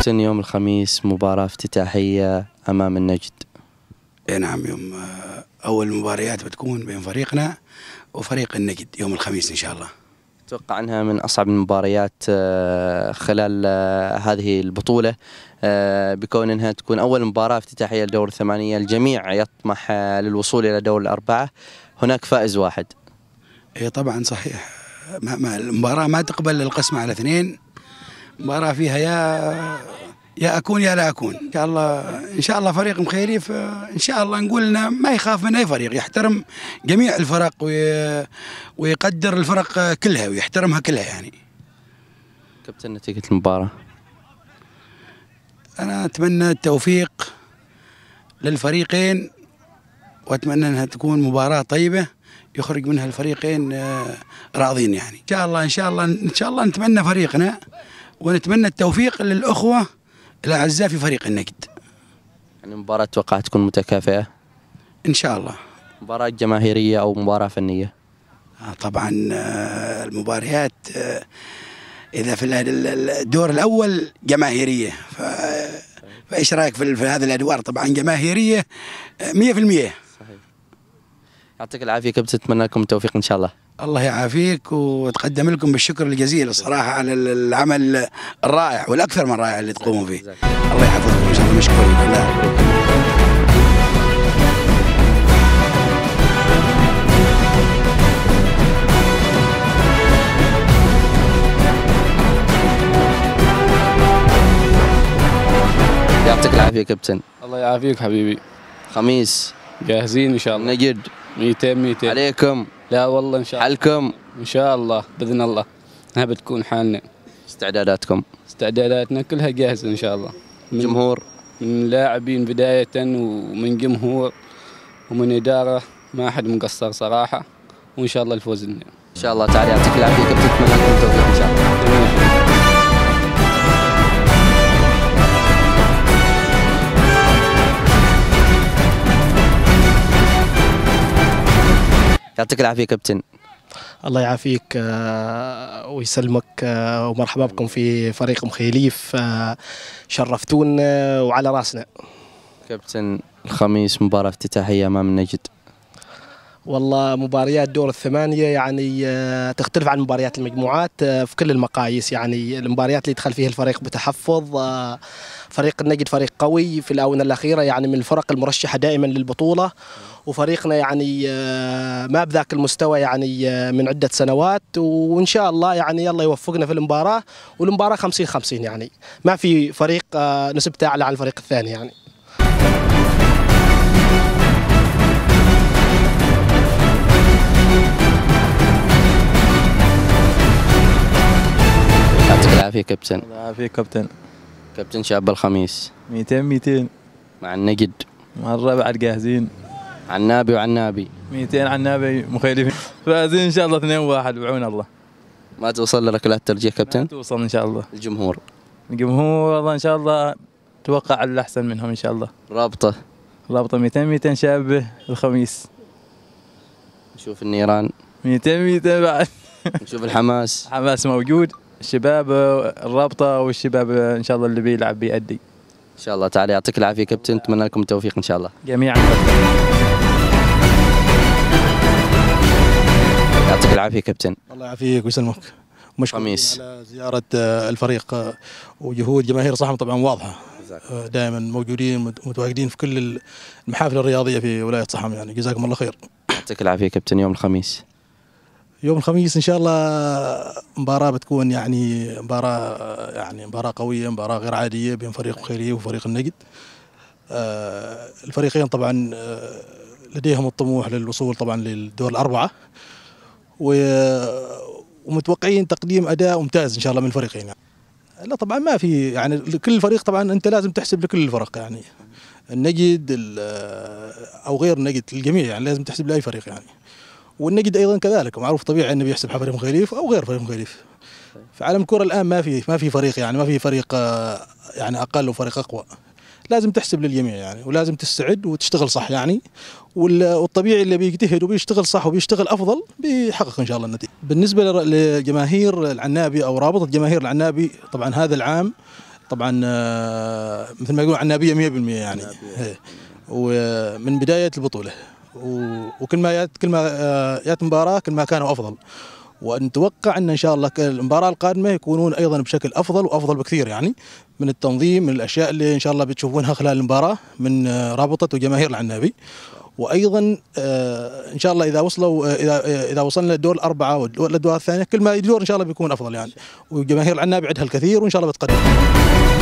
يوم الخميس مباراة افتتاحية أمام النجد. نعم، يوم أول مباريات بتكون بين فريقنا وفريق النجد يوم الخميس إن شاء الله. أتوقع أنها من أصعب المباريات خلال هذه البطولة، بكون أنها تكون أول مباراة افتتاحية لدور الثمانية. الجميع يطمح للوصول إلى دور الأربعة، هناك فائز واحد. إيه طبعا صحيح، المباراة ما تقبل القسم على اثنين، مباراة فيها يا أكون يا لا أكون. إن شاء الله إن شاء الله فريق مخيليف إن شاء الله نقول إنه ما يخاف من أي فريق، يحترم جميع الفرق ويقدر الفرق كلها ويحترمها كلها يعني. كابتن، نتيجة المباراة؟ أنا أتمنى التوفيق للفريقين، وأتمنى أنها تكون مباراة طيبة يخرج منها الفريقين راضين يعني. إن شاء الله إن شاء الله إن شاء الله نتمنى فريقنا، ونتمنى التوفيق للأخوة الأعزاء في فريق النجد. يعني المباراة أتوقع تكون متكافئة إن شاء الله. مباراة جماهيرية أو مباراة فنية؟ طبعا المباريات إذا في الدور الأول جماهيرية، فإيش رأيك في هذه الأدوار؟ طبعا جماهيرية 100%. صحيح. يعطيك العافية كابتن، أتمنى لكم التوفيق إن شاء الله. الله يعافيك، وتقدم لكم بالشكر الجزيل الصراحة على العمل الرائع والأكثر من رائع اللي تقوموا فيه. الله يحفظكم إن شاء الله، مشكورين. يعطيك العافية كابتن. الله يعافيك حبيبي. خميس جاهزين إن شاء الله. نجد 200 عليكم. لا والله إن شاء الله. حالكم إن شاء الله بإذن الله انها بتكون حالنا. استعداداتكم؟ استعداداتنا كلها جاهزة إن شاء الله. جمهور؟ من لاعبين بداية ومن جمهور ومن إدارة، ما أحد مقصر صراحة، وإن شاء الله الفوز لنا. إن شاء الله تعالى. يعطيك العافية كابتن، أتمنى لكم التوفيق إن شاء الله. يعطيك العافية كابتن. الله يعافيك ويسلمك، ومرحبا بكم في فريق مخيليف، شرفتونا وعلى راسنا. كابتن، الخميس مباراة افتتاحية أمام النجد. والله مباريات دور الثمانية يعني تختلف عن مباريات المجموعات في كل المقاييس. يعني المباريات اللي يدخل فيها الفريق بتحفظ. فريق النجد فريق قوي في الآونة الأخيرة، يعني من الفرق المرشحة دائما للبطولة، وفريقنا يعني ما بذاك المستوى يعني من عدة سنوات، وإن شاء الله يعني الله يوفقنا في المباراة، والمباراة 50-50 يعني ما في فريق نسبته أعلى عن الفريق الثاني يعني. يعطيك العافية كابتن. الله يعافيك كابتن. كابتن شاب الخميس 200 مع النجد، مع الربع جاهزين. عنابي وعنابي 200 عنابي مخيلفين، فازين ان شاء الله 2-1 بعون الله. ما توصل لركلات ترجيح كابتن؟ توصل ان شاء الله. الجمهور والله ان شاء الله توقع الاحسن منهم ان شاء الله. رابطة 200 شاب الخميس. نشوف النيران 200 بعد. نشوف الحماس. حماس موجود، الشباب الرابطة والشباب ان شاء الله اللي بيلعب بيأدي ان شاء الله تعالى. يعطيك العافية كابتن، اتمنى لكم التوفيق ان شاء الله جميعا. يعطيك العافية كابتن. الله يعافيك ويسلمك. خميس على زيارة الفريق، وجهود جماهير صحم طبعا واضحة، دائما موجودين متواجدين في كل المحافل الرياضية في ولاية صحم يعني. جزاكم الله خير. يعطيك العافية كابتن. يوم الخميس إن شاء الله مباراة بتكون يعني مباراة قوية، مباراة غير عادية بين فريق مخيليف وفريق النجد. الفريقين طبعا لديهم الطموح للوصول طبعا للدور الأربعة، ومتوقعين تقديم اداء ممتاز ان شاء الله من الفريقين يعني. لا طبعا ما في يعني كل فريق طبعا انت لازم تحسب لكل الفرق يعني النجد او غير النجد الجميع يعني لازم تحسب لاي فريق يعني. والنجد ايضا كذلك معروف طبيعي انه بيحسب فريق مخيليف او غير فريق مخيليف. في عالم الكره الان ما في فريق يعني ما في فريق يعني اقل وفريق اقوى. لازم تحسب للجميع يعني ولازم تستعد وتشتغل صح يعني. والطبيعي اللي بيجتهد وبيشتغل صح وبيشتغل افضل بيحقق ان شاء الله النتيجه. بالنسبه لجماهير العنابي او رابطه جماهير العنابي طبعا هذا العام طبعا مثل ما يقولون عنابيه 100% يعني ومن بدايه البطوله وكل ما يات مباراه كل ما كانوا افضل. ونتوقع ان شاء الله المباراه القادمه يكونون ايضا بشكل افضل وافضل بكثير يعني من التنظيم من الاشياء اللي ان شاء الله بتشوفونها خلال المباراه من رابطه وجماهير العنابي. وايضا ان شاء الله اذا وصلنا للدور الاربعه والادوار الثانيه كل ما يدور ان شاء الله بيكون افضل يعني. وجماهير العنابي عندها الكثير وان شاء الله بتقدم.